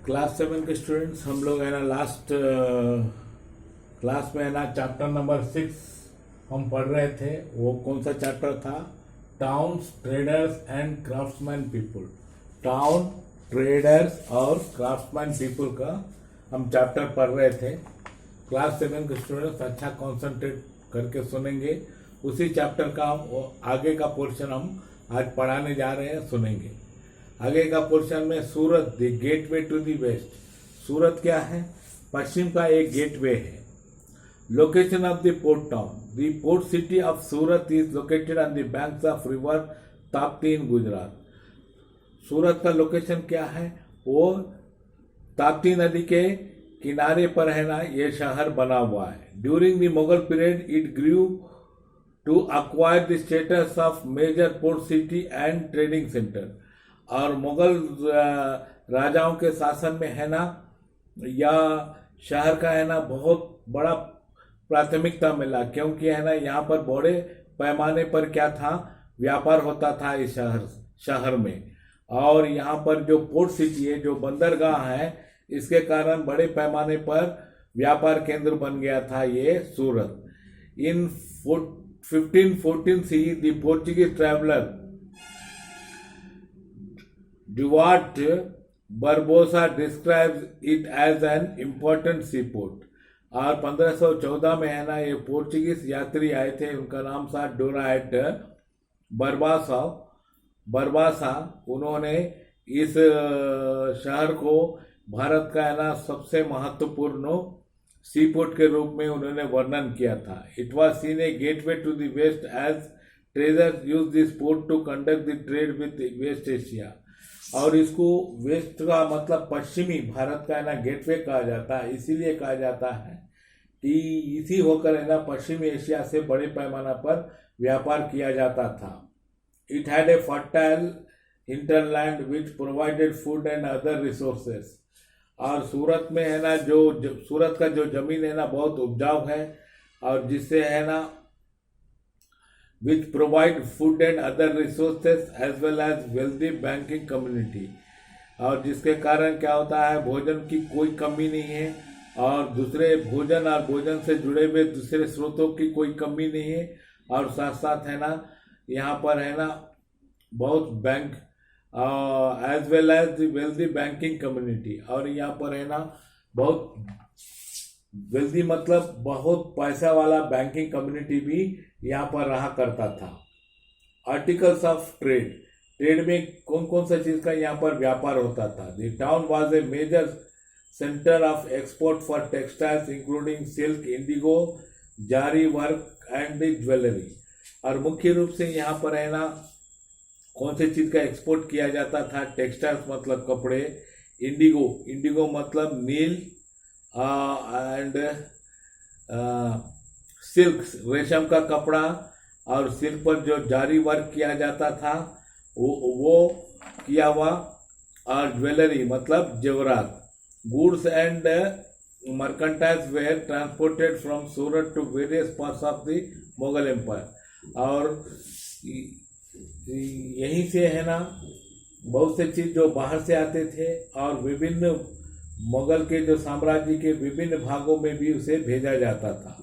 Class 7 के students हम लोग है ना लास्ट क्लास में है ना चैप्टर नंबर 6 हम पढ़ रहे थे। वो कौन सा चैप्टर था? Towns, traders and craftsman people. Town, traders और क्राफ्ट्समैन पीपल का हम चैप्टर पढ़ रहे थे। क्लास 7 के स्टूडेंट्स अच्छा कॉन्सेंट्रेट करके सुनेंगे। उसी चैप्टर का आगे का पोर्शन हम आज पढ़ाने जा रहे हैं, सुनेंगे। आगे का पोर्शन में Surat, the gateway to the west. Surat क्या है? पश्चिम का एक गेटवे है। Location of the port town, the port city of Surat is located on the banks of river Tapti in Gujarat. Surat का लोकेशन क्या है? वो ताप्ती नदी के किनारे पर है ना, ये शहर बना हुआ है। During the Mughal period it grew to acquire the status of major port city and trading centre. और मुगल राजाओं के शासन में है ना, यह शहर का है ना बहुत बड़ा प्राथमिकता मिला, क्योंकि है ना यहाँ पर बड़े पैमाने पर क्या था, व्यापार होता था इस शहर में। और यहाँ पर जो पोर्ट सिटी है, जो बंदरगाह है, इसके कारण बड़े पैमाने पर व्यापार केंद्र बन गया था ये सूरत। इन 1514 see the Portuguese traveller Duarte Barbosa describes it as an important seaport। और 1514 में है ना, ये पोर्चुगीज यात्री आए थे, उनका नाम था डोराइट बरबासा। उन्होंने इस शहर को भारत का है ना सबसे महत्वपूर्ण सीपोर्ट के रूप में उन्होंने वर्णन किया था। It was seen a gateway to the west as treasures use this port to conduct the trade with West Asia. और इसको वेस्ट का मतलब पश्चिमी भारत का है ना गेटवे कहा जाता है। इसीलिए कहा जाता है कि इसी होकर है ना पश्चिमी एशिया से बड़े पैमाना पर व्यापार किया जाता था। It had a fertile hinterland which provided food and other resources. और सूरत में है ना सूरत का जो जमीन है ना बहुत उपजाऊ है, और जिससे है ना which provide food and other resources as well as wealthy banking community। और जिसके कारण क्या होता है, भोजन की कोई कमी नहीं है, और दूसरे भोजन और भोजन से जुड़े हुए दूसरे स्रोतों की कोई कमी नहीं है। और साथ साथ है ना यहाँ पर है ना बहुत bank as well as the wealthy banking community. और यहाँ पर है ना बहुत वेल्दी मतलब बहुत पैसा वाला बैंकिंग कम्युनिटी भी यहाँ पर रहा करता था। आर्टिकल्स ऑफ ट्रेड, ट्रेड में कौन कौन सा चीज़ का यहाँ पर व्यापार होता था। The town was a major centre of export for textiles including silk, indigo, zari work and jewellery. और मुख्य रूप से यहाँ पर है ना कौन सी चीज़ का एक्सपोर्ट किया जाता था? टेक्सटाइल्स मतलब कपड़े, इंडिगो मतलब नील, एंड सिल्क रेशम का कपड़ा, और सिल्क पर जो जारी वर्क किया जाता था वो किया हुआ, और ज्वेलरी मतलब जेवरात। Goods and mercantiles were transported from Surat to various parts of the Mughal empire. और यहीं से है ना बहुत से चीज़ जो बाहर से आते थे, और विभिन्न मुगल के जो साम्राज्य के विभिन्न भागों में भी उसे भेजा जाता था।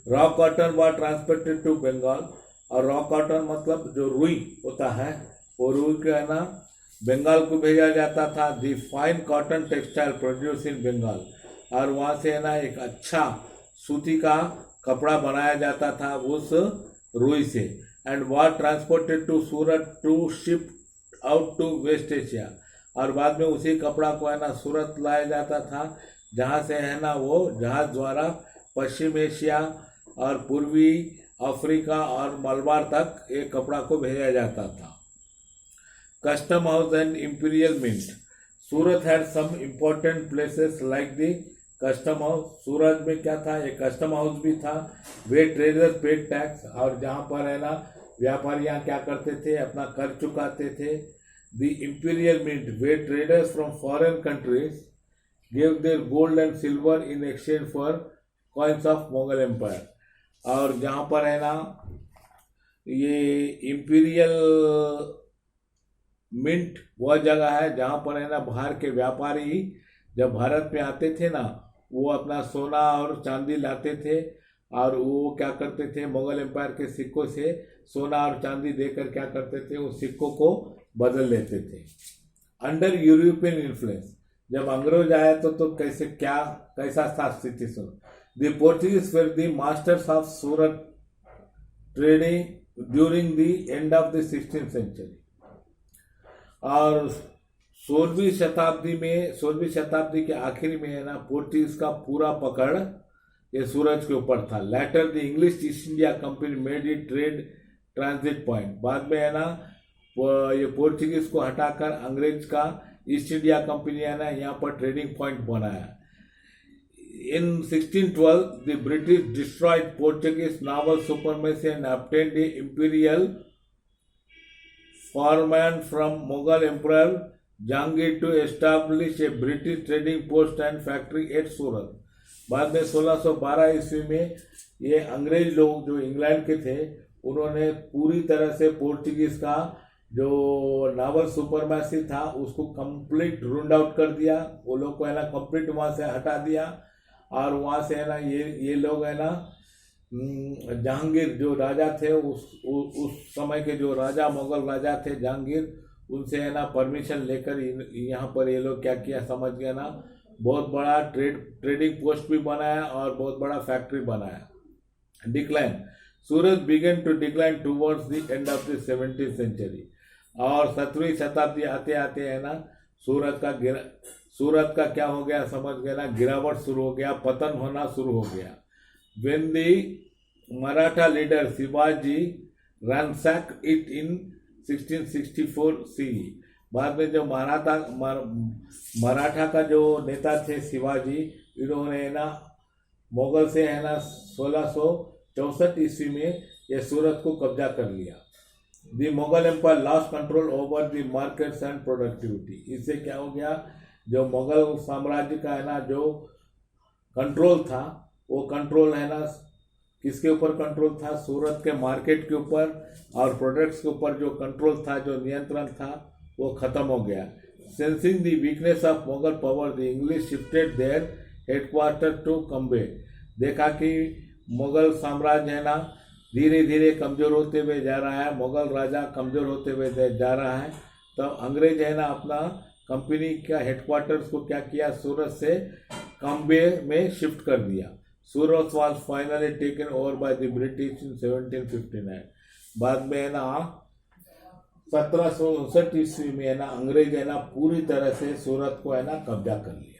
रॉ कॉटन व ट्रांसपोर्टेड टू बंगाल। और रॉ कॉटन मतलब जो रुई होता है, वो रुई का है ना बंगाल को भेजा जाता था। The fine cotton textile produce in Bengal. और वहाँ से है ना एक अच्छा सूती का कपड़ा बनाया जाता था उस रुई से। And were transported to Surat to ship out to West Asia. और बाद में उसी कपड़ा को है ना सूरत लाया जाता था, जहाँ से है ना वो जहाज द्वारा पश्चिम एशिया और पूर्वी अफ्रीका और मलबार तक एक कपड़ा को भेजा जाता था। Custom house and imperial mint, Surat had some important places like the custom house. Surat में क्या था? एक कस्टम हाउस भी था। वे ट्रेडर्स पेड टैक्स, और जहाँ पर है ना व्यापारियाँ क्या करते थे, अपना कर चुकाते थे। The imperial mint, where traders from foreign countries gave their gold and silver in exchange for coins of Mughal Empire। और जहाँ पर है ना ये इंपीरियल मिंट वह जगह है जहाँ पर है ना बाहर के व्यापारी जब भारत में आते थे ना, वो अपना सोना और चांदी लाते थे, और वो क्या करते थे, मुगल एम्पायर के सिक्कों से सोना और चांदी देकर क्या करते थे, उस सिक्कों को बदल लेते थे। अंडर यूरोपियन इन्फ्लुएंस, जब अंग्रेज आए तो कैसे क्या कैसा था स्थिति सुनो। The Portuguese were the masters of Surat trading during the end of the 16th century. और 16वीं शताब्दी के आखिर में है ना, पोर्चुगीज का पूरा पकड़ ये सूरज के ऊपर था। Later the English East India Company made it trade transit point. बाद में है ना, ये पोर्चुगीज को हटाकर अंग्रेज का ईस्ट इंडिया कंपनी है ना यहाँ पर ट्रेडिंग पॉइंट बनाया। In 1612, the British destroyed Portuguese naval supremacy and obtained the imperial farman from Mughal Emperor Jahangir to establish a British trading post and factory at Surat. बाद में 1612 ईस्वी में ये अंग्रेज लोग जो इंग्लैंड के थे, उन्होंने पूरी तरह से पोर्चुगीज का जो नावल सुपरमैसी था उसको कंप्लीट रूंड आउट कर दिया। वो लोग को है ना कंप्लीट वहाँ से हटा दिया, और वहाँ से है ना ये लोग है ना जहांगीर जो राजा थे, उस समय के जो राजा मुगल राजा थे जहांगीर, उनसे है ना परमिशन लेकर यहाँ पर ये लोग क्या किया समझ गया ना, बहुत बड़ा ट्रेडिंग पोस्ट भी बनाया और बहुत बड़ा फैक्ट्री बनाया। Decline, Surat began to decline towards the end of the 17th century. और 17वीं शताब्दी आते आते है ना सूरत का क्या हो गया समझ गए ना, गिरावट शुरू हो गया, पतन होना शुरू हो गया। When the Maratha leader Shivaji ransacked it in 1664 CE। बाद में जो मराठा का जो नेता थे शिवाजी, इन्होंने है ना मुगल से है ना 1664 ईस्वी में ये सूरत को कब्जा कर लिया। The Mughal empire lost control over the markets and productivity. इससे क्या हो गया, जो मुगल साम्राज्य का है ना जो कंट्रोल था, वो कंट्रोल है ना किसके ऊपर कंट्रोल था, सूरत के मार्केट के ऊपर और प्रोडक्ट्स के ऊपर जो कंट्रोल था, जो नियंत्रण था, वो खत्म हो गया। Sensing the weakness of Mughal power, the English shifted their headquarter to Cambay. देखा कि मुगल साम्राज्य है ना धीरे धीरे कमजोर होते हुए जा रहा है, मुगल राजा कमजोर होते हुए जा रहा है, तब अंग्रेज है ना अपना कंपनी का हेडक्वार्टर्स को क्या किया, सूरत से कम्बे में शिफ्ट कर दिया। Surat was finally taken over by the British in 1759। बाद में है ना 1759 ईस्वी में है ना अंग्रेज है ना पूरी तरह से सूरत को है ना कब्जा कर लिया।